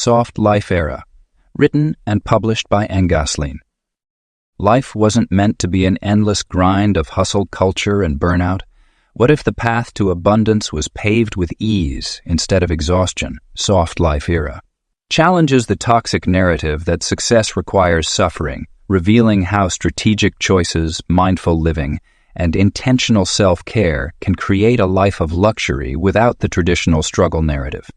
Soft Life Era, written and published by Ngasline. Life wasn't meant to be an endless grind of hustle culture and burnout. What if the path to abundance was paved with ease instead of exhaustion? Soft Life Era challenges the toxic narrative that success requires suffering, revealing how strategic choices, mindful living, and intentional self-care can create a life of luxury without the traditional struggle narrative.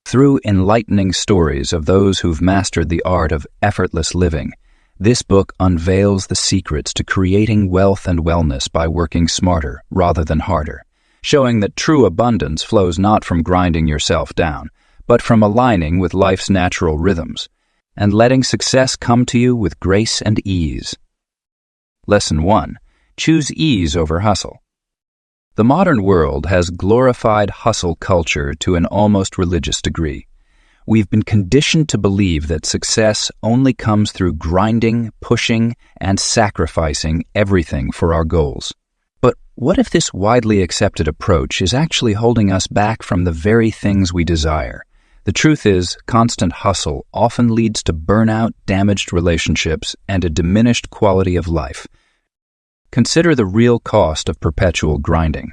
Through enlightening stories of those who've mastered the art of effortless living, this book unveils the secrets to creating wealth and wellness by working smarter rather than harder, showing that true abundance flows not from grinding yourself down, but from aligning with life's natural rhythms, and letting success come to you with grace and ease. Lesson 1. Choose ease over hustle. The modern world has glorified hustle culture to an almost religious degree. We've been conditioned to believe that success only comes through grinding, pushing, and sacrificing everything for our goals. But what if this widely accepted approach is actually holding us back from the very things we desire? The truth is, constant hustle often leads to burnout, damaged relationships, and a diminished quality of life. Consider the real cost of perpetual grinding.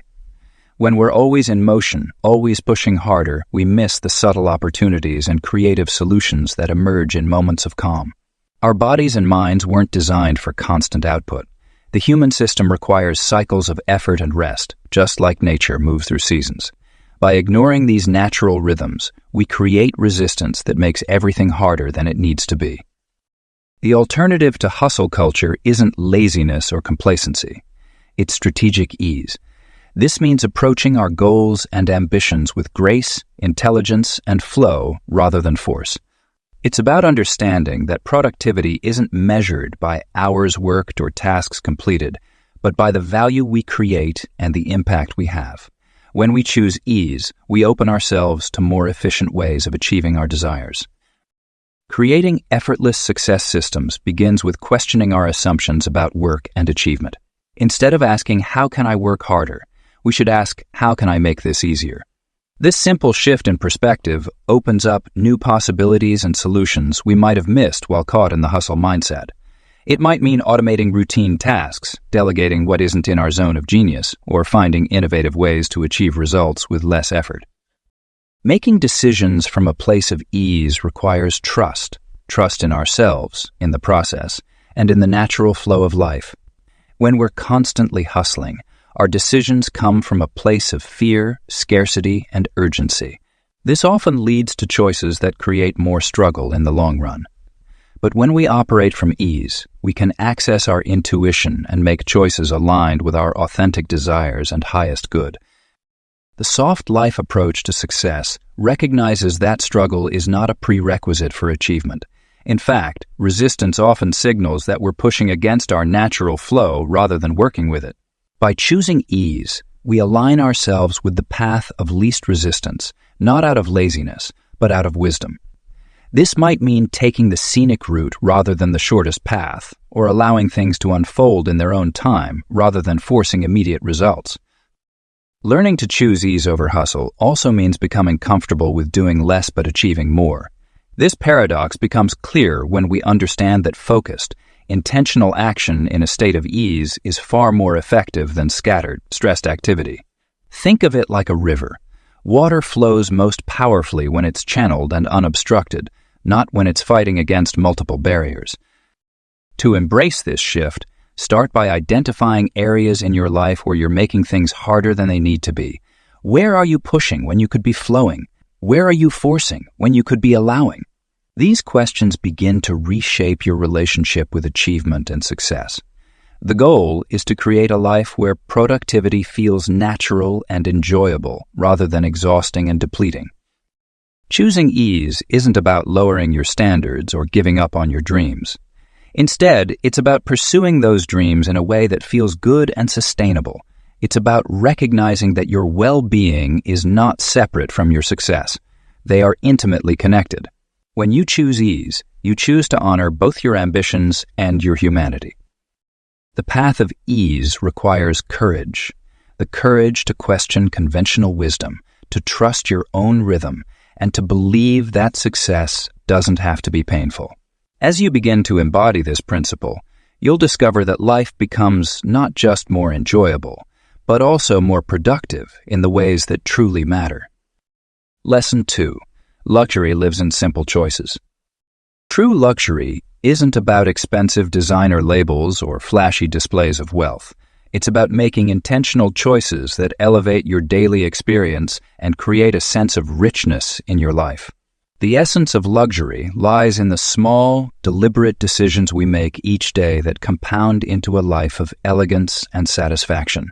When we're always in motion, always pushing harder, we miss the subtle opportunities and creative solutions that emerge in moments of calm. Our bodies and minds weren't designed for constant output. The human system requires cycles of effort and rest, just like nature moves through seasons. By ignoring these natural rhythms, we create resistance that makes everything harder than it needs to be. The alternative to hustle culture isn't laziness or complacency. It's strategic ease. This means approaching our goals and ambitions with grace, intelligence, and flow rather than force. It's about understanding that productivity isn't measured by hours worked or tasks completed, but by the value we create and the impact we have. When we choose ease, we open ourselves to more efficient ways of achieving our desires. Creating effortless success systems begins with questioning our assumptions about work and achievement. Instead of asking, how can I work harder? We should ask, how can I make this easier? This simple shift in perspective opens up new possibilities and solutions we might have missed while caught in the hustle mindset. It might mean automating routine tasks, delegating what isn't in our zone of genius, or finding innovative ways to achieve results with less effort. Making decisions from a place of ease requires trust in ourselves, in the process, and in the natural flow of life. When we're constantly hustling, our decisions come from a place of fear, scarcity, and urgency. This often leads to choices that create more struggle in the long run. But when we operate from ease, we can access our intuition and make choices aligned with our authentic desires and highest good. The soft life approach to success recognizes that struggle is not a prerequisite for achievement. In fact, resistance often signals that we're pushing against our natural flow rather than working with it. By choosing ease, we align ourselves with the path of least resistance, not out of laziness, but out of wisdom. This might mean taking the scenic route rather than the shortest path, or allowing things to unfold in their own time rather than forcing immediate results. Learning to choose ease over hustle also means becoming comfortable with doing less but achieving more. This paradox becomes clear when we understand that focused, intentional action in a state of ease is far more effective than scattered, stressed activity. Think of it like a river. Water flows most powerfully when it's channeled and unobstructed, not when it's fighting against multiple barriers. To embrace this shift, start by identifying areas in your life where you're making things harder than they need to be. Where are you pushing when you could be flowing? Where are you forcing when you could be allowing? These questions begin to reshape your relationship with achievement and success. The goal is to create a life where productivity feels natural and enjoyable rather than exhausting and depleting. Choosing ease isn't about lowering your standards or giving up on your dreams. Instead, it's about pursuing those dreams in a way that feels good and sustainable. It's about recognizing that your well-being is not separate from your success. They are intimately connected. When you choose ease, you choose to honor both your ambitions and your humanity. The path of ease requires courage, the courage to question conventional wisdom, to trust your own rhythm, and to believe that success doesn't have to be painful. As you begin to embody this principle, you'll discover that life becomes not just more enjoyable, but also more productive in the ways that truly matter. Lesson 2. Luxury lives in simple choices. True luxury isn't about expensive designer labels or flashy displays of wealth. It's about making intentional choices that elevate your daily experience and create a sense of richness in your life. The essence of luxury lies in the small, deliberate decisions we make each day that compound into a life of elegance and satisfaction.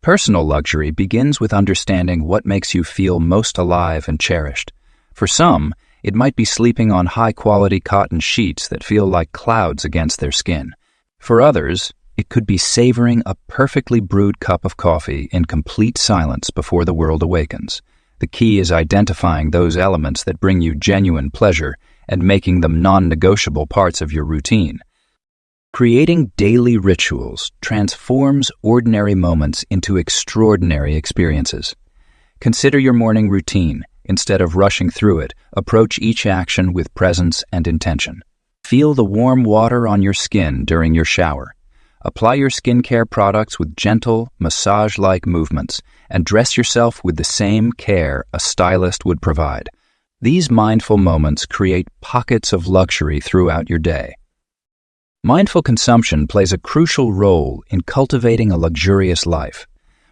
Personal luxury begins with understanding what makes you feel most alive and cherished. For some, it might be sleeping on high-quality cotton sheets that feel like clouds against their skin. For others, it could be savoring a perfectly brewed cup of coffee in complete silence before the world awakens. The key is identifying those elements that bring you genuine pleasure and making them non-negotiable parts of your routine. Creating daily rituals transforms ordinary moments into extraordinary experiences. Consider your morning routine. Instead of rushing through it, approach each action with presence and intention. Feel the warm water on your skin during your shower. Apply your skincare products with gentle, massage-like movements, and dress yourself with the same care a stylist would provide. These mindful moments create pockets of luxury throughout your day. Mindful consumption plays a crucial role in cultivating a luxurious life.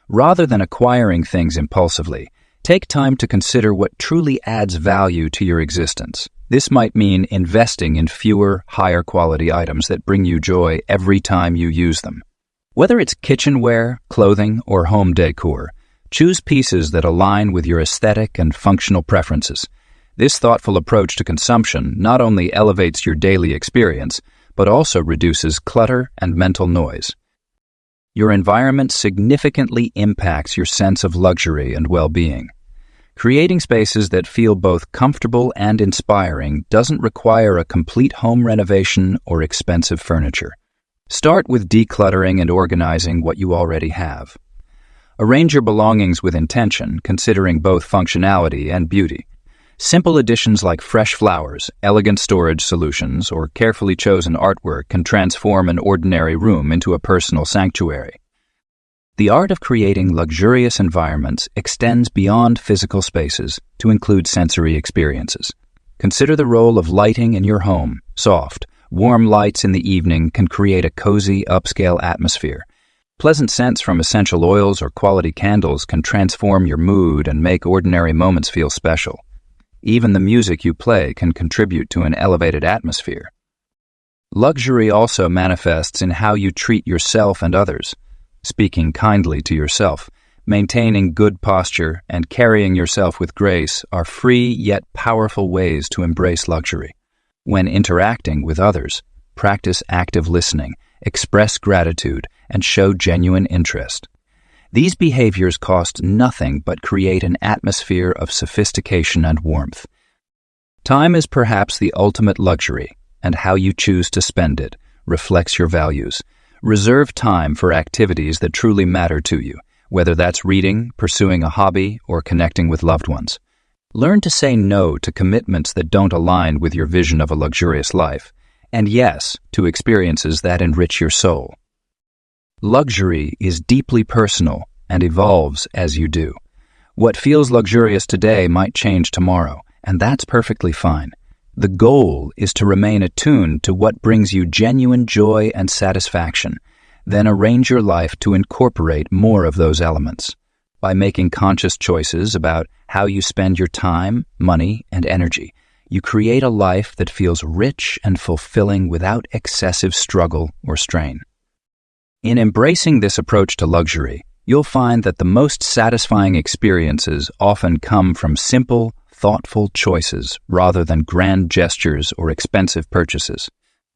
Rather than acquiring things impulsively, take time to consider what truly adds value to your existence. This might mean investing in fewer, higher-quality items that bring you joy every time you use them. Whether it's kitchenware, clothing, or home decor, choose pieces that align with your aesthetic and functional preferences. This thoughtful approach to consumption not only elevates your daily experience, but also reduces clutter and mental noise. Your environment significantly impacts your sense of luxury and well-being. Creating spaces that feel both comfortable and inspiring doesn't require a complete home renovation or expensive furniture. Start with decluttering and organizing what you already have. Arrange your belongings with intention, considering both functionality and beauty. Simple additions like fresh flowers, elegant storage solutions, or carefully chosen artwork can transform an ordinary room into a personal sanctuary. The art of creating luxurious environments extends beyond physical spaces to include sensory experiences. Consider the role of lighting in your home. Soft, warm lights in the evening can create a cozy, upscale atmosphere. Pleasant scents from essential oils or quality candles can transform your mood and make ordinary moments feel special. Even the music you play can contribute to an elevated atmosphere. Luxury also manifests in how you treat yourself and others. Speaking kindly to yourself, maintaining good posture, and carrying yourself with grace are free yet powerful ways to embrace luxury. When interacting with others, practice active listening, express gratitude, and show genuine interest. These behaviors cost nothing but create an atmosphere of sophistication and warmth. Time is perhaps the ultimate luxury, and how you choose to spend it reflects your values. Reserve time for activities that truly matter to you, whether that's reading, pursuing a hobby, or connecting with loved ones. Learn to say no to commitments that don't align with your vision of a luxurious life, and yes to experiences that enrich your soul. Luxury is deeply personal and evolves as you do. What feels luxurious today might change tomorrow, and that's perfectly fine. The goal is to remain attuned to what brings you genuine joy and satisfaction, then arrange your life to incorporate more of those elements. By making conscious choices about how you spend your time, money, and energy, you create a life that feels rich and fulfilling without excessive struggle or strain. In embracing this approach to luxury, you'll find that the most satisfying experiences often come from simple, thoughtful choices rather than grand gestures or expensive purchases.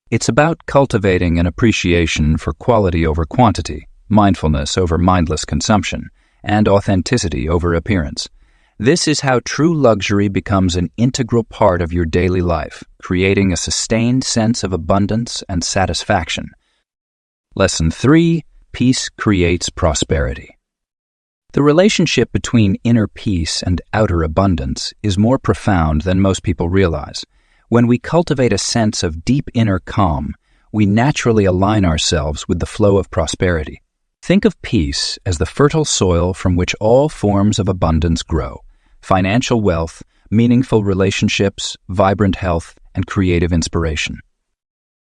It's about cultivating an appreciation for quality over quantity, mindfulness over mindless consumption, and authenticity over appearance. This is how true luxury becomes an integral part of your daily life, creating a sustained sense of abundance and satisfaction. Lesson 3: Peace creates prosperity. The relationship between inner peace and outer abundance is more profound than most people realize. When we cultivate a sense of deep inner calm, we naturally align ourselves with the flow of prosperity. Think of peace as the fertile soil from which all forms of abundance grow: financial wealth, meaningful relationships, vibrant health, and creative inspiration.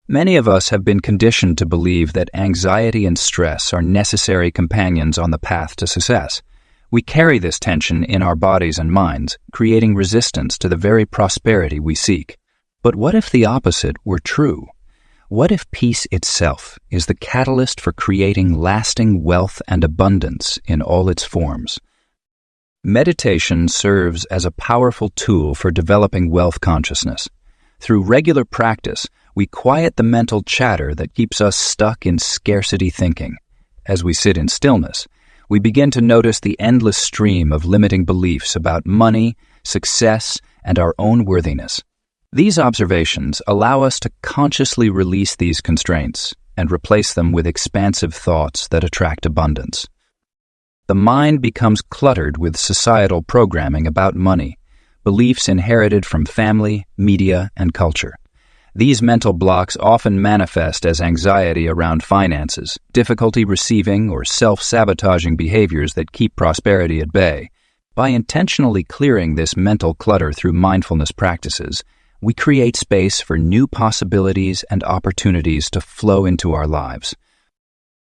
Many of us have been conditioned to believe that anxiety and stress are necessary companions on the path to success. We carry this tension in our bodies and minds, creating resistance to the very prosperity we seek. But what if the opposite were true? What if peace itself is the catalyst for creating lasting wealth and abundance in all its forms? Meditation serves as a powerful tool for developing wealth consciousness. Through regular practice, we quiet the mental chatter that keeps us stuck in scarcity thinking. As we sit in stillness, we begin to notice the endless stream of limiting beliefs about money, success, and our own worthiness. These observations allow us to consciously release these constraints and replace them with expansive thoughts that attract abundance. The mind becomes cluttered with societal programming about money, beliefs inherited from family, media, and culture. These mental blocks often manifest as anxiety around finances, difficulty receiving, or self-sabotaging behaviors that keep prosperity at bay. By intentionally clearing this mental clutter through mindfulness practices, we create space for new possibilities and opportunities to flow into our lives.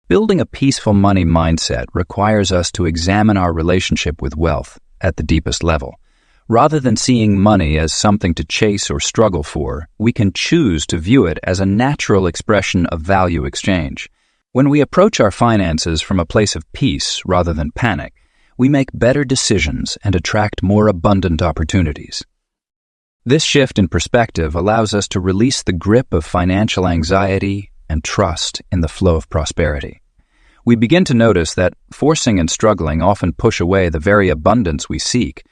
Building a peaceful money mindset requires us to examine our relationship with wealth at the deepest level. Rather than seeing money as something to chase or struggle for, we can choose to view it as a natural expression of value exchange. When we approach our finances from a place of peace rather than panic, we make better decisions and attract more abundant opportunities. This shift in perspective allows us to release the grip of financial anxiety and trust in the flow of prosperity. We begin to notice that forcing and struggling often push away the very abundance we seek.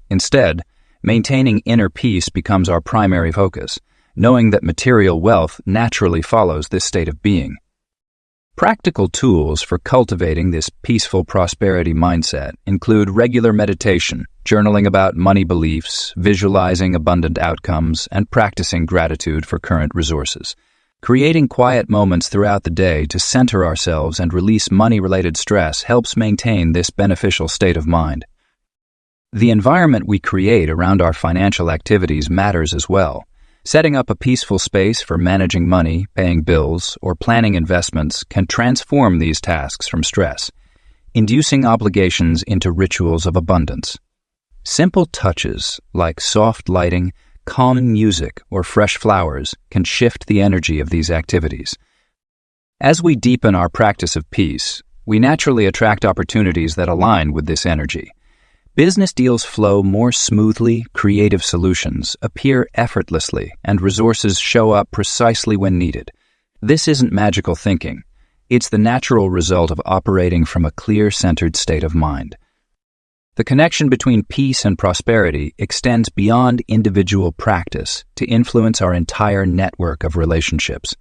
Instead, maintaining inner peace becomes our primary focus, knowing that material wealth naturally follows this state of being. Practical tools for cultivating this peaceful prosperity mindset include regular meditation, journaling about money beliefs, visualizing abundant outcomes, and practicing gratitude for current resources. Creating quiet moments throughout the day to center ourselves and release money-related stress helps maintain this beneficial state of mind. The environment we create around our financial activities matters as well. Setting up a peaceful space for managing money, paying bills, or planning investments can transform these tasks from stress, inducing obligations into rituals of abundance. Simple touches like soft lighting, calming music, or fresh flowers can shift the energy of these activities. As we deepen our practice of peace, we naturally attract opportunities that align with this energy. Business deals flow more smoothly, creative solutions appear effortlessly, and resources show up precisely when needed. This isn't magical thinking. It's the natural result of operating from a clear, centered state of mind. The connection between peace and prosperity extends beyond individual practice to influence our entire network of relationships.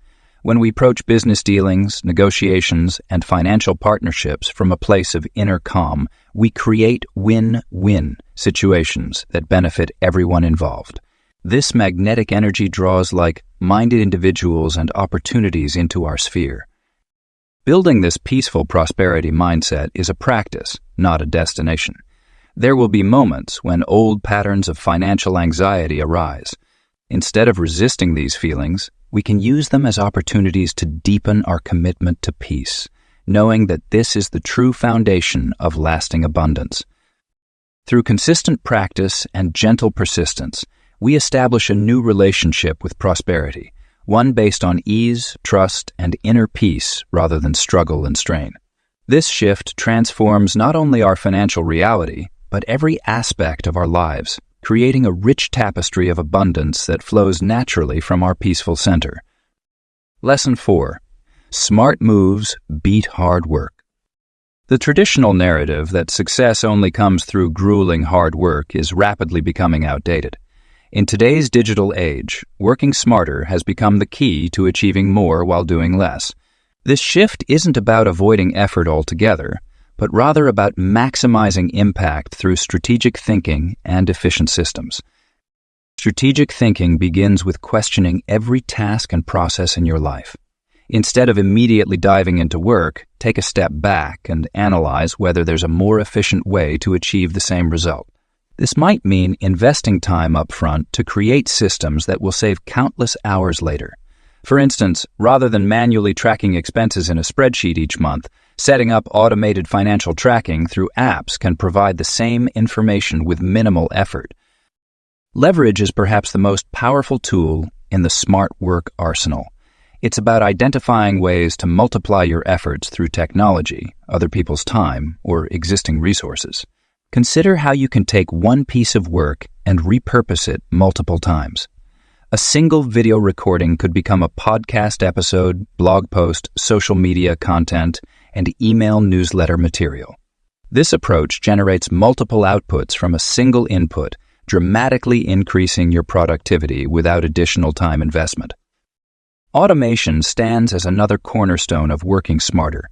When we approach business dealings, negotiations, and financial partnerships from a place of inner calm, we create win-win situations that benefit everyone involved. This magnetic energy draws like-minded individuals and opportunities into our sphere. Building this peaceful prosperity mindset is a practice, not a destination. There will be moments when old patterns of financial anxiety arise. Instead of resisting these feelings, we can use them as opportunities to deepen our commitment to peace, knowing that this is the true foundation of lasting abundance. Through consistent practice and gentle persistence, we establish a new relationship with prosperity, one based on ease, trust, and inner peace rather than struggle and strain. This shift transforms not only our financial reality, but every aspect of our lives, creating a rich tapestry of abundance that flows naturally from our peaceful center. Lesson 4. Smart moves beat hard work. The traditional narrative that success only comes through grueling hard work is rapidly becoming outdated. In today's digital age, working smarter has become the key to achieving more while doing less. This shift isn't about avoiding effort altogether, but rather about maximizing impact through strategic thinking and efficient systems. Strategic thinking begins with questioning every task and process in your life. Instead of immediately diving into work, take a step back and analyze whether there's a more efficient way to achieve the same result. This might mean investing time up front to create systems that will save countless hours later. For instance, rather than manually tracking expenses in a spreadsheet each month, setting up automated financial tracking through apps can provide the same information with minimal effort. Leverage is perhaps the most powerful tool in the smart work arsenal. It's about identifying ways to multiply your efforts through technology, other people's time, or existing resources. Consider how you can take one piece of work and repurpose it multiple times. A single video recording could become a podcast episode, blog post, social media content, and email newsletter material. This approach generates multiple outputs from a single input, dramatically increasing your productivity without additional time investment. Automation stands as another cornerstone of working smarter.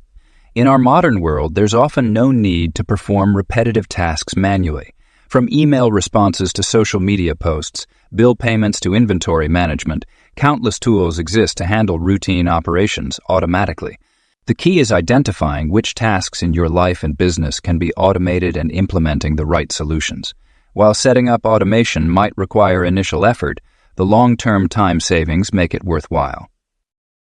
In our modern world, there's often no need to perform repetitive tasks manually. From email responses to social media posts, bill payments to inventory management, countless tools exist to handle routine operations automatically. The key is identifying which tasks in your life and business can be automated and implementing the right solutions. While setting up automation might require initial effort, the long-term time savings make it worthwhile.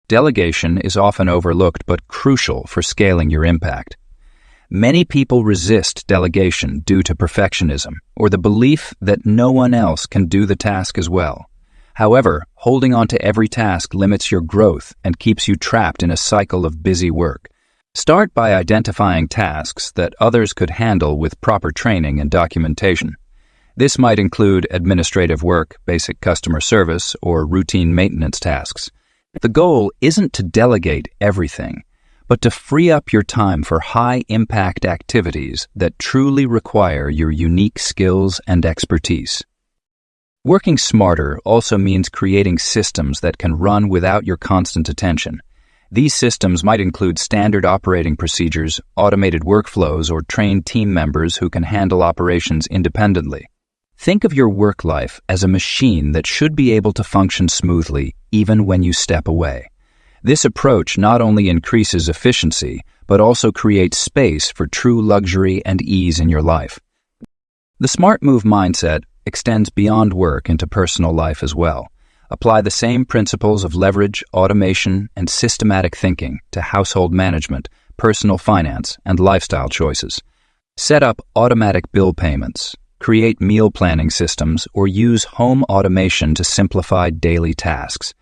Delegation is often overlooked but crucial for scaling your impact. Many people resist delegation due to perfectionism or the belief that no one else can do the task as well. However, holding on to every task limits your growth and keeps you trapped in a cycle of busy work. Start by identifying tasks that others could handle with proper training and documentation. This might include administrative work, basic customer service, or routine maintenance tasks. The goal isn't to delegate everything, but to free up your time for high-impact activities that truly require your unique skills and expertise. Working smarter also means creating systems that can run without your constant attention. These systems might include standard operating procedures, automated workflows, or trained team members who can handle operations independently. Think of your work life as a machine that should be able to function smoothly even when you step away. This approach not only increases efficiency, but also creates space for true luxury and ease in your life. The smart move mindset extends beyond work into personal life as well. Apply the same principles of leverage, automation, and systematic thinking to household management, personal finance, and lifestyle choices. Set up automatic bill payments, create meal planning systems, or use home automation to simplify daily tasks.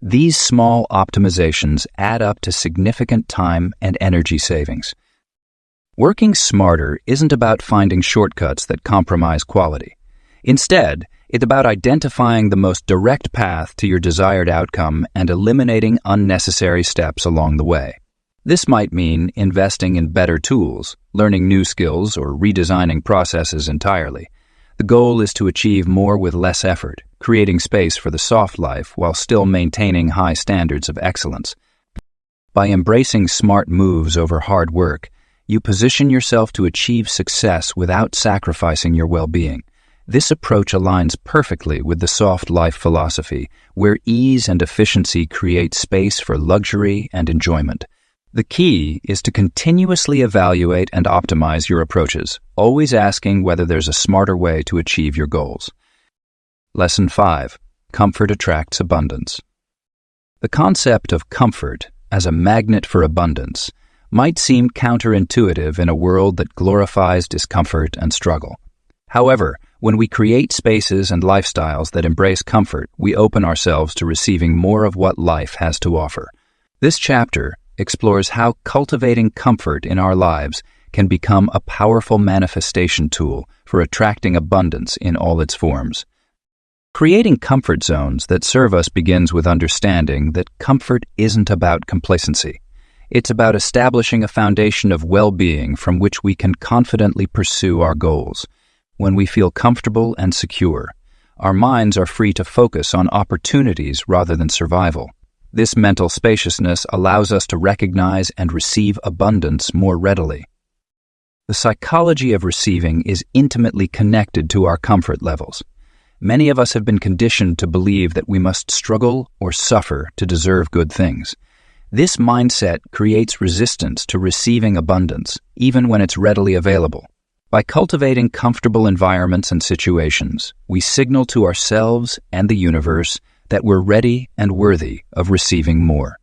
These small optimizations add up to significant time and energy savings. Working smarter isn't about finding shortcuts that compromise quality. Instead, it's about identifying the most direct path to your desired outcome and eliminating unnecessary steps along the way. This might mean investing in better tools, learning new skills, or redesigning processes entirely. The goal is to achieve more with less effort, creating space for the soft life while still maintaining high standards of excellence. By embracing smart moves over hard work, you position yourself to achieve success without sacrificing your well-being. This approach aligns perfectly with the soft life philosophy, where ease and efficiency create space for luxury and enjoyment. The key is to continuously evaluate and optimize your approaches, always asking whether there's a smarter way to achieve your goals. Lesson 5. Comfort attracts abundance. The concept of comfort as a magnet for abundance might seem counterintuitive in a world that glorifies discomfort and struggle. However, when we create spaces and lifestyles that embrace comfort, we open ourselves to receiving more of what life has to offer. This chapter explores how cultivating comfort in our lives can become a powerful manifestation tool for attracting abundance in all its forms. Creating comfort zones that serve us begins with understanding that comfort isn't about complacency. It's about establishing a foundation of well-being from which we can confidently pursue our goals. When we feel comfortable and secure, our minds are free to focus on opportunities rather than survival. This mental spaciousness allows us to recognize and receive abundance more readily. The psychology of receiving is intimately connected to our comfort levels. Many of us have been conditioned to believe that we must struggle or suffer to deserve good things. This mindset creates resistance to receiving abundance, even when it's readily available. By cultivating comfortable environments and situations, we signal to ourselves and the universe that we're ready and worthy of receiving more.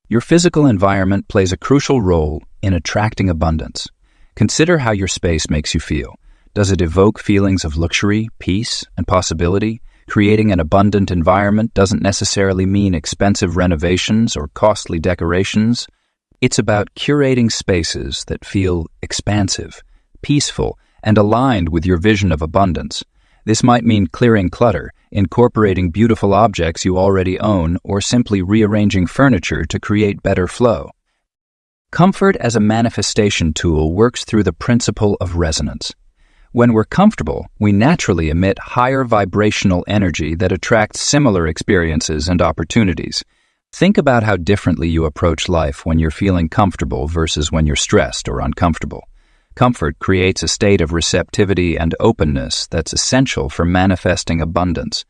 Your physical environment plays a crucial role in attracting abundance. Consider how your space makes you feel. Does it evoke feelings of luxury, peace, and possibility? Creating an abundant environment doesn't necessarily mean expensive renovations or costly decorations. It's about curating spaces that feel expansive, peaceful, and aligned with your vision of abundance. This might mean clearing clutter, incorporating beautiful objects you already own, or simply rearranging furniture to create better flow. Comfort as a manifestation tool works through the principle of resonance. When we're comfortable, we naturally emit higher vibrational energy that attracts similar experiences and opportunities. Think about how differently you approach life when you're feeling comfortable versus when you're stressed or uncomfortable. Comfort creates a state of receptivity and openness that's essential for manifesting abundance.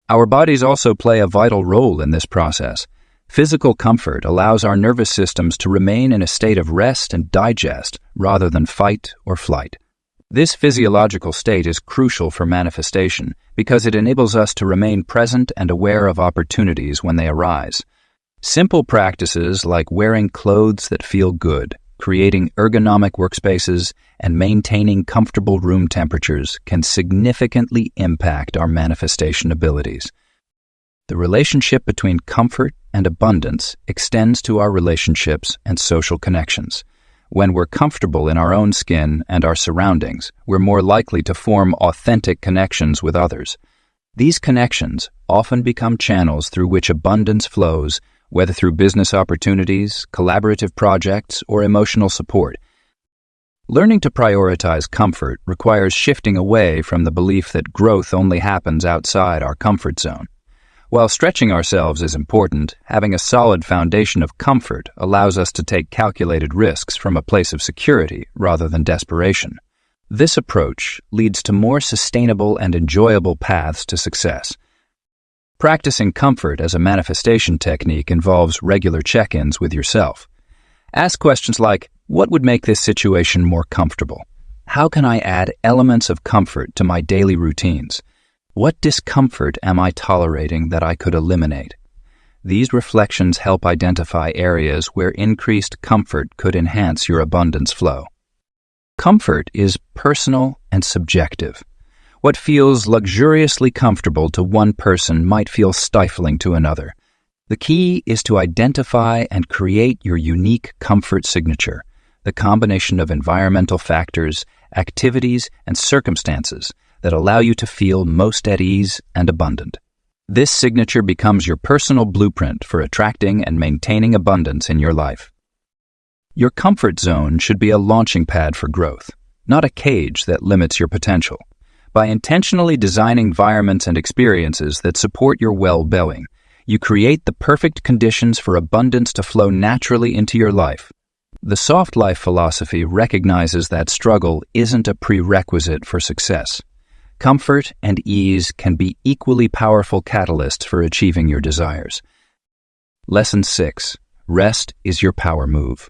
Our bodies also play a vital role in this process. Physical comfort allows our nervous systems to remain in a state of rest and digest rather than fight or flight. This physiological state is crucial for manifestation because it enables us to remain present and aware of opportunities when they arise. Simple practices like wearing clothes that feel good, creating ergonomic workspaces, and maintaining comfortable room temperatures can significantly impact our manifestation abilities. The relationship between comfort and abundance extends to our relationships and social connections. When we're comfortable in our own skin and our surroundings, we're more likely to form authentic connections with others. These connections often become channels through which abundance flows, whether through business opportunities, collaborative projects, or emotional support. Learning to prioritize comfort requires shifting away from the belief that growth only happens outside our comfort zone. While stretching ourselves is important, having a solid foundation of comfort allows us to take calculated risks from a place of security rather than desperation. This approach leads to more sustainable and enjoyable paths to success. Practicing comfort as a manifestation technique involves regular check-ins with yourself. Ask questions like, what would make this situation more comfortable? How can I add elements of comfort to my daily routines? What discomfort am I tolerating that I could eliminate? These reflections help identify areas where increased comfort could enhance your abundance flow. Comfort is personal and subjective. What feels luxuriously comfortable to one person might feel stifling to another. The key is to identify and create your unique comfort signature, the combination of environmental factors, activities, and circumstances that allow you to feel most at ease and abundant. This signature becomes your personal blueprint for attracting and maintaining abundance in your life. Your comfort zone should be a launching pad for growth, not a cage that limits your potential. By intentionally designing environments and experiences that support your well-being, you create the perfect conditions for abundance to flow naturally into your life. The soft life philosophy recognizes that struggle isn't a prerequisite for success. Comfort and ease can be equally powerful catalysts for achieving your desires. Lesson 6. Rest is your power move.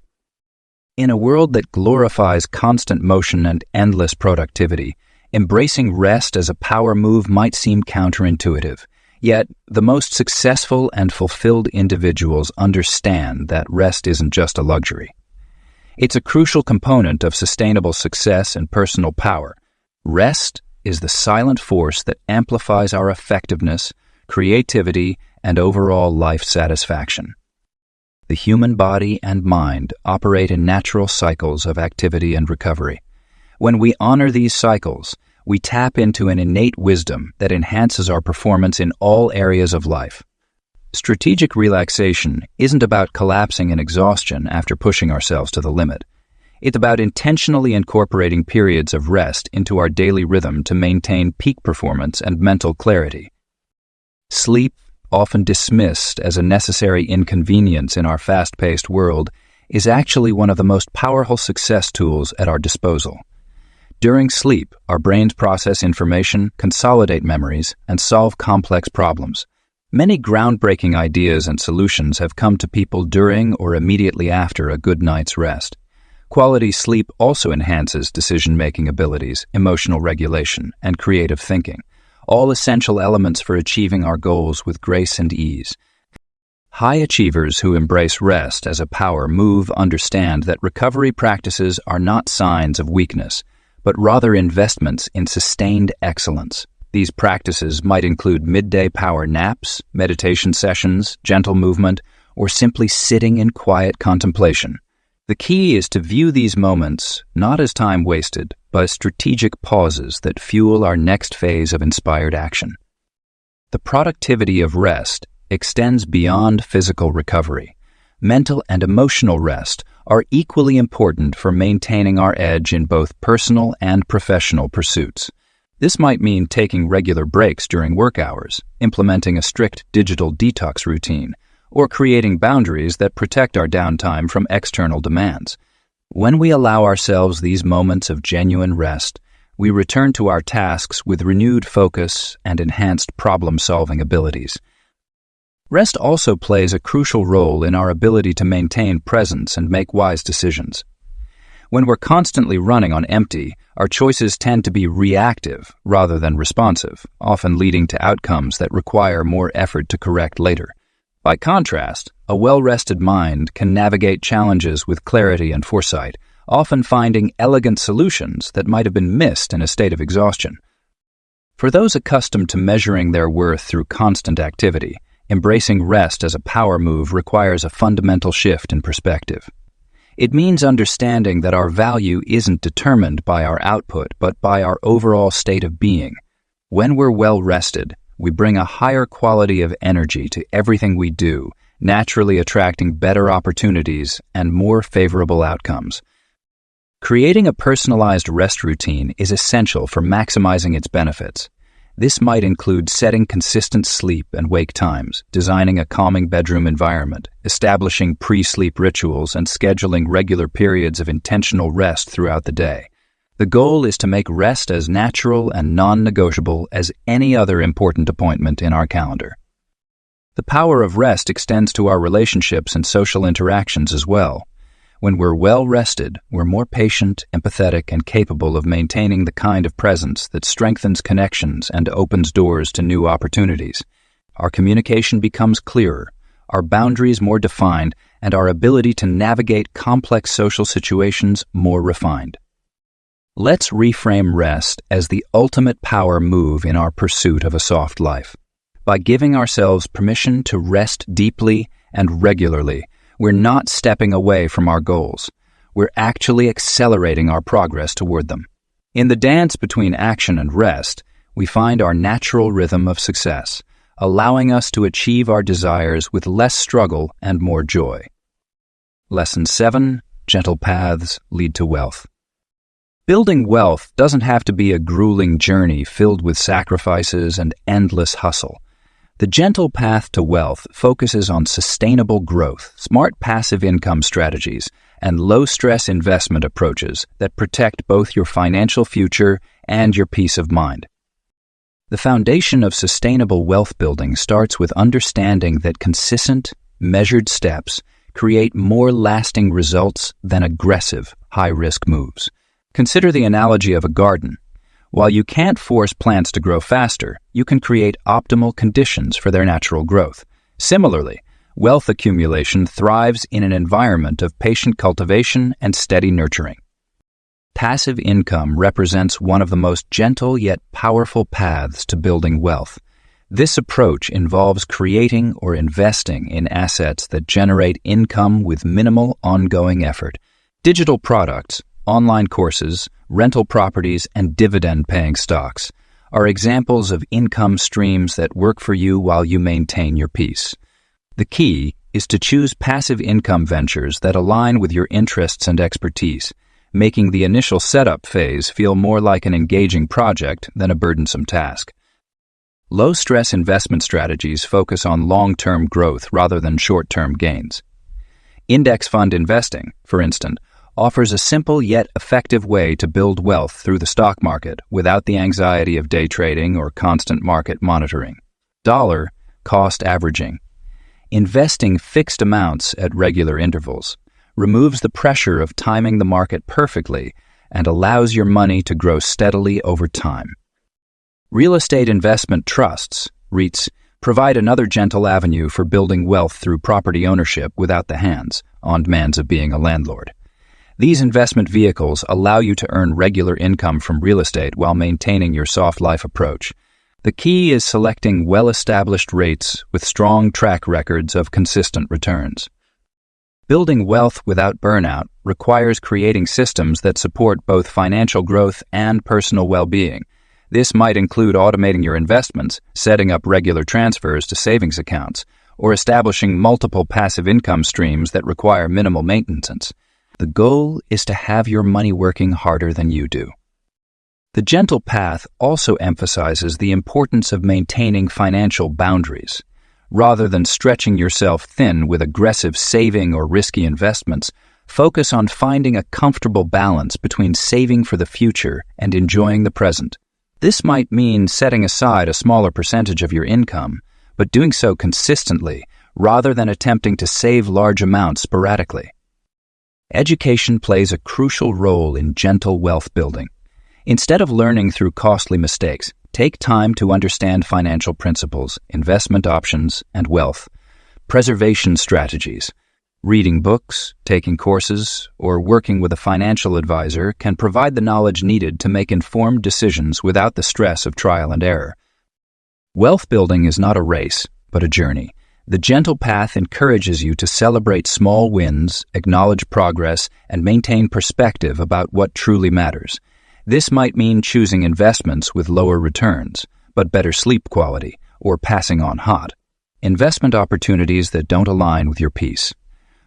In a world that glorifies constant motion and endless productivity, embracing rest as a power move might seem counterintuitive. Yet, the most successful and fulfilled individuals understand that rest isn't just a luxury. It's a crucial component of sustainable success and personal power. Rest is the silent force that amplifies our effectiveness, creativity, and overall life satisfaction. The human body and mind operate in natural cycles of activity and recovery. When we honor these cycles, we tap into an innate wisdom that enhances our performance in all areas of life. Strategic relaxation isn't about collapsing in exhaustion after pushing ourselves to the limit. It's about intentionally incorporating periods of rest into our daily rhythm to maintain peak performance and mental clarity. Sleep, often dismissed as a necessary inconvenience in our fast-paced world, is actually one of the most powerful success tools at our disposal. During sleep, our brains process information, consolidate memories, and solve complex problems. Many groundbreaking ideas and solutions have come to people during or immediately after a good night's rest. Quality sleep also enhances decision-making abilities, emotional regulation, and creative thinking, all essential elements for achieving our goals with grace and ease. High achievers who embrace rest as a power move understand that recovery practices are not signs of weakness, but rather investments in sustained excellence. These practices might include midday power naps, meditation sessions, gentle movement, or simply sitting in quiet contemplation. The key is to view these moments not as time wasted, but as strategic pauses that fuel our next phase of inspired action. The productivity of rest extends beyond physical recovery. Mental and emotional rest are equally important for maintaining our edge in both personal and professional pursuits. This might mean taking regular breaks during work hours, implementing a strict digital detox routine, or creating boundaries that protect our downtime from external demands. When we allow ourselves these moments of genuine rest, we return to our tasks with renewed focus and enhanced problem-solving abilities. Rest also plays a crucial role in our ability to maintain presence and make wise decisions. When we're constantly running on empty, our choices tend to be reactive rather than responsive, often leading to outcomes that require more effort to correct later. By contrast, a well-rested mind can navigate challenges with clarity and foresight, often finding elegant solutions that might have been missed in a state of exhaustion. For those accustomed to measuring their worth through constant activity, embracing rest as a power move requires a fundamental shift in perspective. It means understanding that our value isn't determined by our output, but by our overall state of being. When we're well-rested, we bring a higher quality of energy to everything we do, naturally attracting better opportunities and more favorable outcomes. Creating a personalized rest routine is essential for maximizing its benefits. This might include setting consistent sleep and wake times, designing a calming bedroom environment, establishing pre-sleep rituals, and scheduling regular periods of intentional rest throughout the day. The goal is to make rest as natural and non-negotiable as any other important appointment in our calendar. The power of rest extends to our relationships and social interactions as well. When we're well-rested, we're more patient, empathetic, and capable of maintaining the kind of presence that strengthens connections and opens doors to new opportunities. Our communication becomes clearer, our boundaries more defined, and our ability to navigate complex social situations more refined. Let's reframe rest as the ultimate power move in our pursuit of a soft life. By giving ourselves permission to rest deeply and regularly, we're not stepping away from our goals. We're actually accelerating our progress toward them. In the dance between action and rest, we find our natural rhythm of success, allowing us to achieve our desires with less struggle and more joy. Lesson 7. Gentle paths lead to wealth. Building wealth doesn't have to be a grueling journey filled with sacrifices and endless hustle. The gentle path to wealth focuses on sustainable growth, smart passive income strategies, and low-stress investment approaches that protect both your financial future and your peace of mind. The foundation of sustainable wealth building starts with understanding that consistent, measured steps create more lasting results than aggressive, high-risk moves. Consider the analogy of a garden. While you can't force plants to grow faster, you can create optimal conditions for their natural growth. Similarly, wealth accumulation thrives in an environment of patient cultivation and steady nurturing. Passive income represents one of the most gentle yet powerful paths to building wealth. This approach involves creating or investing in assets that generate income with minimal ongoing effort. Digital products, online courses, rental properties, and dividend-paying stocks are examples of income streams that work for you while you maintain your peace. The key is to choose passive income ventures that align with your interests and expertise, making the initial setup phase feel more like an engaging project than a burdensome task. Low-stress investment strategies focus on long-term growth rather than short-term gains. Index fund investing, for instance, offers a simple yet effective way to build wealth through the stock market without the anxiety of day trading or constant market monitoring. Dollar cost averaging. Investing fixed amounts at regular intervals removes the pressure of timing the market perfectly and allows your money to grow steadily over time. Real estate investment trusts, REITs, provide another gentle avenue for building wealth through property ownership without the hands-on demands of being a landlord. These investment vehicles allow you to earn regular income from real estate while maintaining your soft life approach. The key is selecting well-established REITs with strong track records of consistent returns. Building wealth without burnout requires creating systems that support both financial growth and personal well-being. This might include automating your investments, setting up regular transfers to savings accounts, or establishing multiple passive income streams that require minimal maintenance. The goal is to have your money working harder than you do. The gentle path also emphasizes the importance of maintaining financial boundaries. Rather than stretching yourself thin with aggressive saving or risky investments, focus on finding a comfortable balance between saving for the future and enjoying the present. This might mean setting aside a smaller percentage of your income, but doing so consistently rather than attempting to save large amounts sporadically. Education plays a crucial role in gentle wealth building. Instead of learning through costly mistakes, take time to understand financial principles, investment options, and wealth preservation strategies. Reading books, taking courses, or working with a financial advisor can provide the knowledge needed to make informed decisions without the stress of trial and error. Wealth building is not a race, but a journey. The gentle path encourages you to celebrate small wins, acknowledge progress, and maintain perspective about what truly matters. This might mean choosing investments with lower returns, but better sleep quality, or passing on hot investment opportunities that don't align with your peace.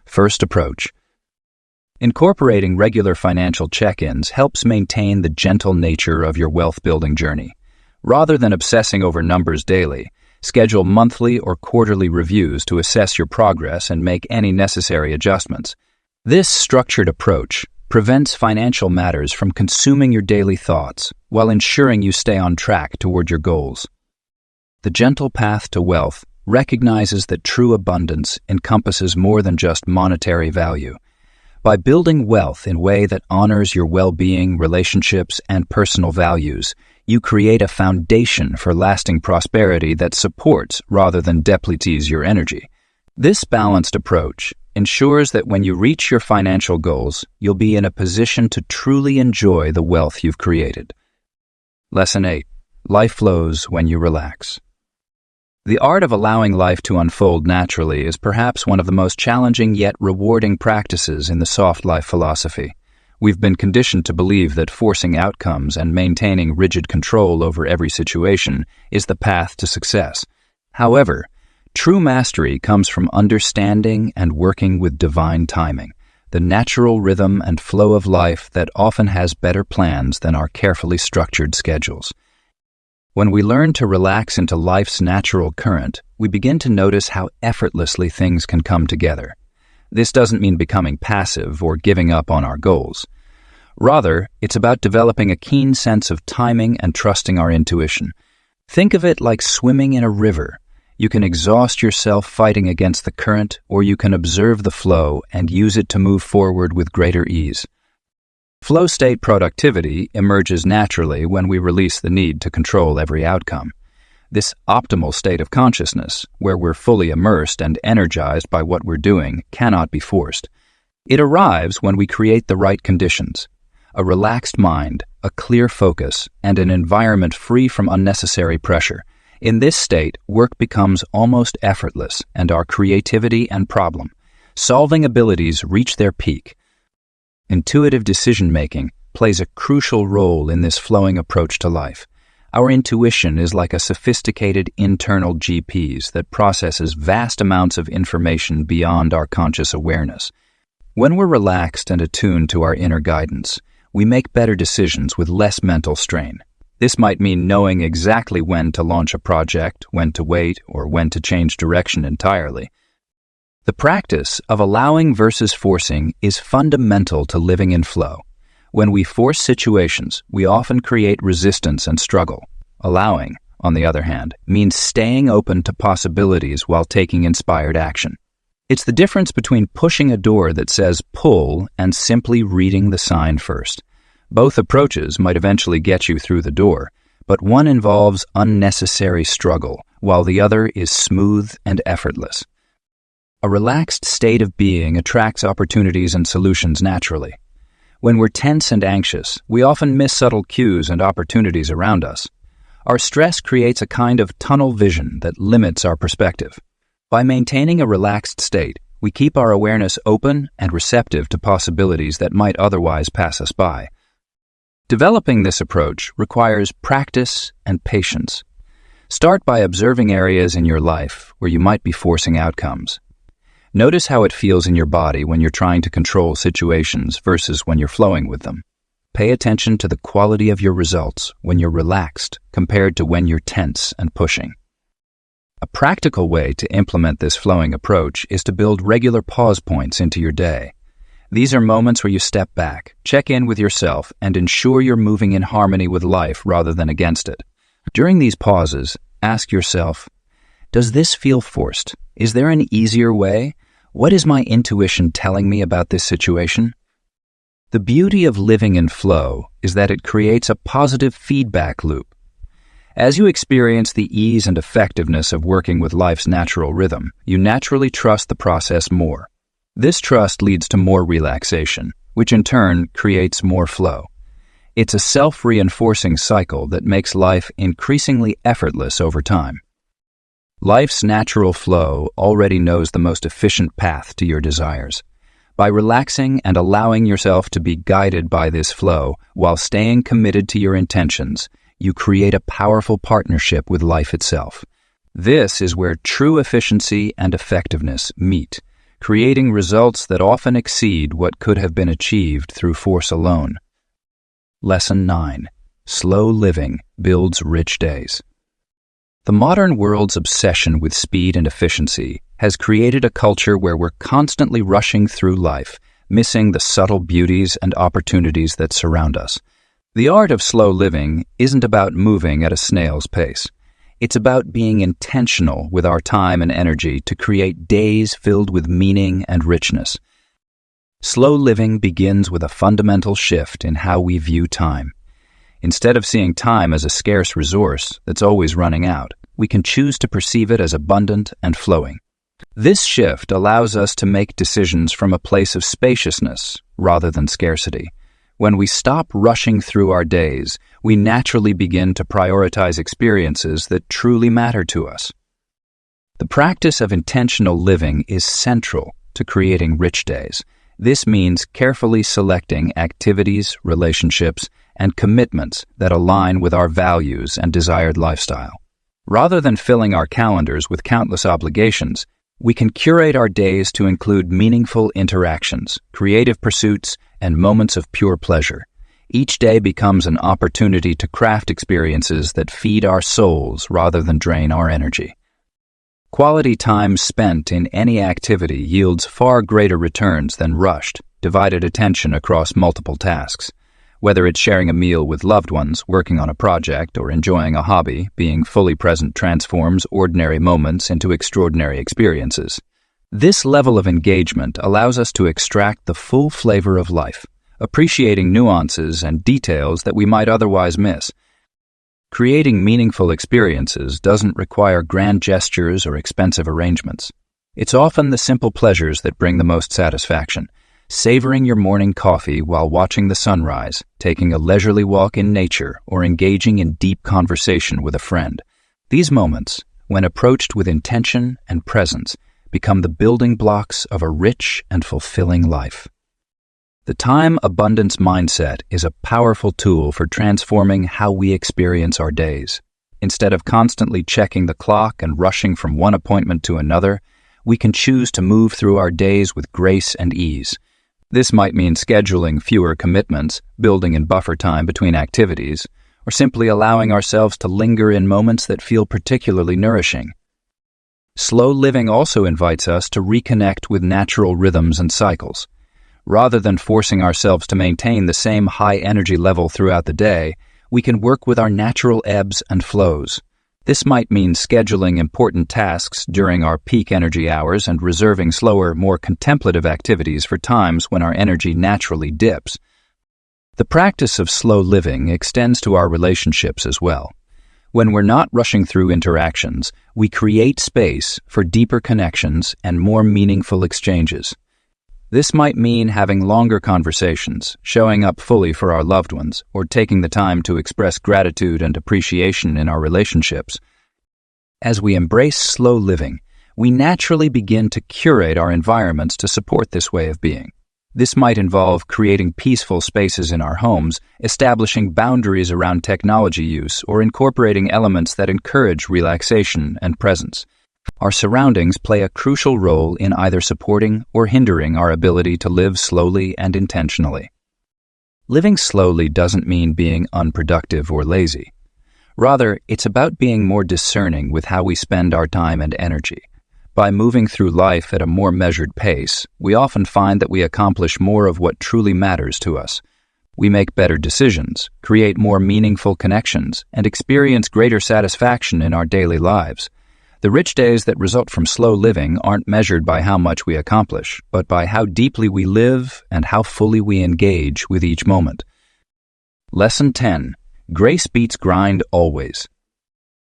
First approach. Incorporating regular financial check-ins helps maintain the gentle nature of your wealth-building journey. Rather than obsessing over numbers daily, schedule monthly or quarterly reviews to assess your progress and make any necessary adjustments. This structured approach prevents financial matters from consuming your daily thoughts while ensuring you stay on track toward your goals. The gentle path to wealth recognizes that true abundance encompasses more than just monetary value. By building wealth in a way that honors your well-being, relationships, and personal values, you create a foundation for lasting prosperity that supports rather than depletes your energy. This balanced approach ensures that when you reach your financial goals, you'll be in a position to truly enjoy the wealth you've created. Lesson 8. Life flows when you relax. The art of allowing life to unfold naturally is perhaps one of the most challenging yet rewarding practices in the soft life philosophy. We've been conditioned to believe that forcing outcomes and maintaining rigid control over every situation is the path to success. However, true mastery comes from understanding and working with divine timing, the natural rhythm and flow of life that often has better plans than our carefully structured schedules. When we learn to relax into life's natural current, we begin to notice how effortlessly things can come together. This doesn't mean becoming passive or giving up on our goals. Rather, it's about developing a keen sense of timing and trusting our intuition. Think of it like swimming in a river. You can exhaust yourself fighting against the current, or you can observe the flow and use it to move forward with greater ease. Flow state productivity emerges naturally when we release the need to control every outcome. This optimal state of consciousness, where we're fully immersed and energized by what we're doing, cannot be forced. It arrives when we create the right conditions: a relaxed mind, a clear focus, and an environment free from unnecessary pressure. In this state, work becomes almost effortless, and our creativity and problem-solving abilities reach their peak. Intuitive decision-making plays a crucial role in this flowing approach to life. Our intuition is like a sophisticated internal GPS that processes vast amounts of information beyond our conscious awareness. When we're relaxed and attuned to our inner guidance, we make better decisions with less mental strain. This might mean knowing exactly when to launch a project, when to wait, or when to change direction entirely. The practice of allowing versus forcing is fundamental to living in flow. When we force situations, we often create resistance and struggle. Allowing, on the other hand, means staying open to possibilities while taking inspired action. It's the difference between pushing a door that says pull and simply reading the sign first. Both approaches might eventually get you through the door, but one involves unnecessary struggle, while the other is smooth and effortless. A relaxed state of being attracts opportunities and solutions naturally. When we're tense and anxious, we often miss subtle cues and opportunities around us. Our stress creates a kind of tunnel vision that limits our perspective. By maintaining a relaxed state, we keep our awareness open and receptive to possibilities that might otherwise pass us by. Developing this approach requires practice and patience. Start by observing areas in your life where you might be forcing outcomes. Notice how it feels in your body when you're trying to control situations versus when you're flowing with them. Pay attention to the quality of your results when you're relaxed compared to when you're tense and pushing. A practical way to implement this flowing approach is to build regular pause points into your day. These are moments where you step back, check in with yourself, and ensure you're moving in harmony with life rather than against it. During these pauses, ask yourself, does this feel forced? Is there an easier way? What is my intuition telling me about this situation? The beauty of living in flow is that it creates a positive feedback loop. As you experience the ease and effectiveness of working with life's natural rhythm, you naturally trust the process more. This trust leads to more relaxation, which in turn creates more flow. It's a self-reinforcing cycle that makes life increasingly effortless over time. Life's natural flow already knows the most efficient path to your desires. By relaxing and allowing yourself to be guided by this flow while staying committed to your intentions, you create a powerful partnership with life itself. This is where true efficiency and effectiveness meet, creating results that often exceed what could have been achieved through force alone. Lesson 9. Slow living builds rich days. The modern world's obsession with speed and efficiency has created a culture where we're constantly rushing through life, missing the subtle beauties and opportunities that surround us. The art of slow living isn't about moving at a snail's pace. It's about being intentional with our time and energy to create days filled with meaning and richness. Slow living begins with a fundamental shift in how we view time. Instead of seeing time as a scarce resource that's always running out, we can choose to perceive it as abundant and flowing. This shift allows us to make decisions from a place of spaciousness rather than scarcity. When we stop rushing through our days, we naturally begin to prioritize experiences that truly matter to us. The practice of intentional living is central to creating rich days. This means carefully selecting activities, relationships, and commitments that align with our values and desired lifestyle. Rather than filling our calendars with countless obligations, we can curate our days to include meaningful interactions, creative pursuits, and moments of pure pleasure. Each day becomes an opportunity to craft experiences that feed our souls rather than drain our energy. Quality time spent in any activity yields far greater returns than rushed, divided attention across multiple tasks. Whether it's sharing a meal with loved ones, working on a project, or enjoying a hobby, being fully present transforms ordinary moments into extraordinary experiences. This level of engagement allows us to extract the full flavor of life, appreciating nuances and details that we might otherwise miss. Creating meaningful experiences doesn't require grand gestures or expensive arrangements. It's often the simple pleasures that bring the most satisfaction. Savoring your morning coffee while watching the sunrise, taking a leisurely walk in nature, or engaging in deep conversation with a friend. These moments, when approached with intention and presence, become the building blocks of a rich and fulfilling life. The time abundance mindset is a powerful tool for transforming how we experience our days. Instead of constantly checking the clock and rushing from one appointment to another, we can choose to move through our days with grace and ease. This might mean scheduling fewer commitments, building in buffer time between activities, or simply allowing ourselves to linger in moments that feel particularly nourishing. Slow living also invites us to reconnect with natural rhythms and cycles. Rather than forcing ourselves to maintain the same high energy level throughout the day, we can work with our natural ebbs and flows. This might mean scheduling important tasks during our peak energy hours and reserving slower, more contemplative activities for times when our energy naturally dips. The practice of slow living extends to our relationships as well. When we're not rushing through interactions, we create space for deeper connections and more meaningful exchanges. This might mean having longer conversations, showing up fully for our loved ones, or taking the time to express gratitude and appreciation in our relationships. As we embrace slow living, we naturally begin to curate our environments to support this way of being. This might involve creating peaceful spaces in our homes, establishing boundaries around technology use, or incorporating elements that encourage relaxation and presence. Our surroundings play a crucial role in either supporting or hindering our ability to live slowly and intentionally. Living slowly doesn't mean being unproductive or lazy. Rather, it's about being more discerning with how we spend our time and energy. By moving through life at a more measured pace, we often find that we accomplish more of what truly matters to us. We make better decisions, create more meaningful connections, and experience greater satisfaction in our daily lives. The rich days that result from slow living aren't measured by how much we accomplish, but by how deeply we live and how fully we engage with each moment. Lesson 10. Grace beats grind always.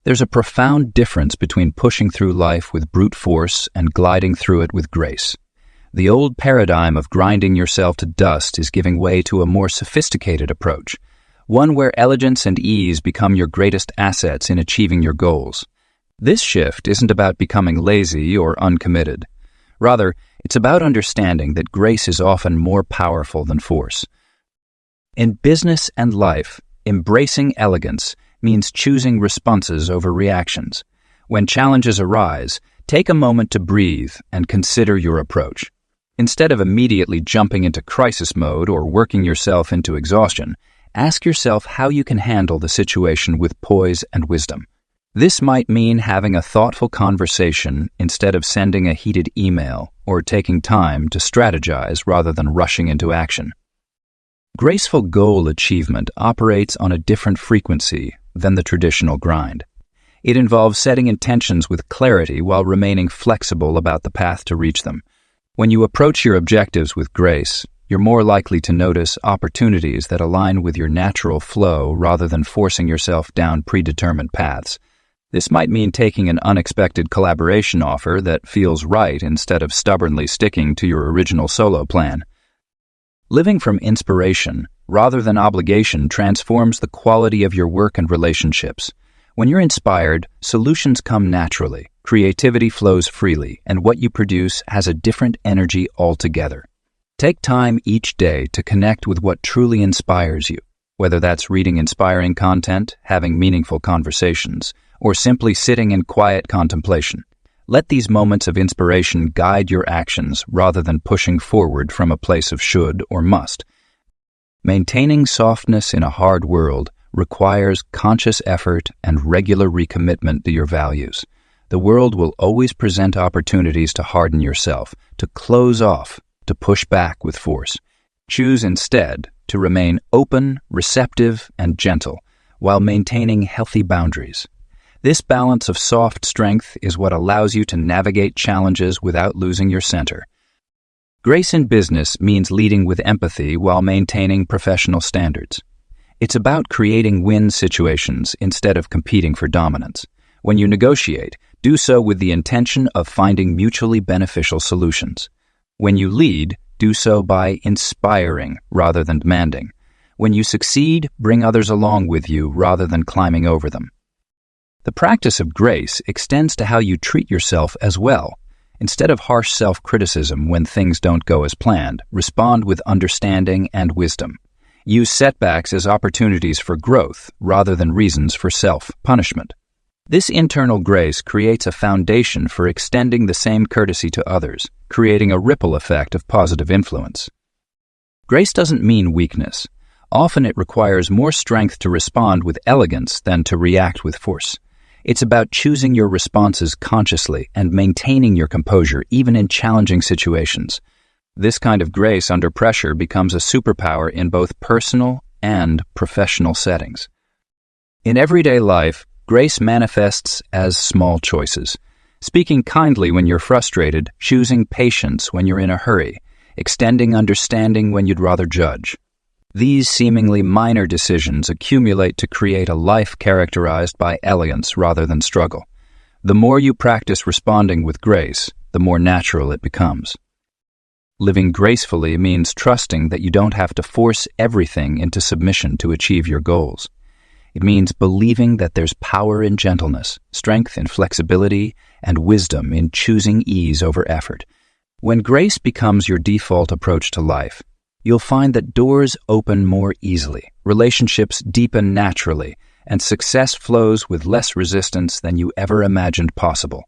There's a profound difference between pushing through life with brute force and gliding through it with grace. The old paradigm of grinding yourself to dust is giving way to a more sophisticated approach, one where elegance and ease become your greatest assets in achieving your goals. This shift isn't about becoming lazy or uncommitted. Rather, it's about understanding that grace is often more powerful than force. In business and life, embracing elegance means choosing responses over reactions. When challenges arise, take a moment to breathe and consider your approach. Instead of immediately jumping into crisis mode or working yourself into exhaustion, ask yourself how you can handle the situation with poise and wisdom. This might mean having a thoughtful conversation instead of sending a heated email, or taking time to strategize rather than rushing into action. Graceful goal achievement operates on a different frequency than the traditional grind. It involves setting intentions with clarity while remaining flexible about the path to reach them. When you approach your objectives with grace, you're more likely to notice opportunities that align with your natural flow rather than forcing yourself down predetermined paths. This might mean taking an unexpected collaboration offer that feels right instead of stubbornly sticking to your original solo plan. Living from inspiration rather than obligation transforms the quality of your work and relationships. When you're inspired, solutions come naturally, creativity flows freely, and what you produce has a different energy altogether. Take time each day to connect with what truly inspires you, whether that's reading inspiring content, having meaningful conversations, or simply sitting in quiet contemplation. Let these moments of inspiration guide your actions rather than pushing forward from a place of should or must. Maintaining softness in a hard world requires conscious effort and regular recommitment to your values. The world will always present opportunities to harden yourself, to close off, to push back with force. Choose instead to remain open, receptive, and gentle while maintaining healthy boundaries. This balance of soft strength is what allows you to navigate challenges without losing your center. Grace in business means leading with empathy while maintaining professional standards. It's about creating win situations instead of competing for dominance. When you negotiate, do so with the intention of finding mutually beneficial solutions. When you lead, do so by inspiring rather than demanding. When you succeed, bring others along with you rather than climbing over them. The practice of grace extends to how you treat yourself as well. Instead of harsh self-criticism when things don't go as planned, respond with understanding and wisdom. Use setbacks as opportunities for growth rather than reasons for self-punishment. This internal grace creates a foundation for extending the same courtesy to others, creating a ripple effect of positive influence. Grace doesn't mean weakness. Often it requires more strength to respond with elegance than to react with force. It's about choosing your responses consciously and maintaining your composure even in challenging situations. This kind of grace under pressure becomes a superpower in both personal and professional settings. In everyday life, grace manifests as small choices. Speaking kindly when you're frustrated, choosing patience when you're in a hurry, extending understanding when you'd rather judge. These seemingly minor decisions accumulate to create a life characterized by elegance rather than struggle. The more you practice responding with grace, the more natural it becomes. Living gracefully means trusting that you don't have to force everything into submission to achieve your goals. It means believing that there's power in gentleness, strength in flexibility, and wisdom in choosing ease over effort. When grace becomes your default approach to life, you'll find that doors open more easily, relationships deepen naturally, and success flows with less resistance than you ever imagined possible.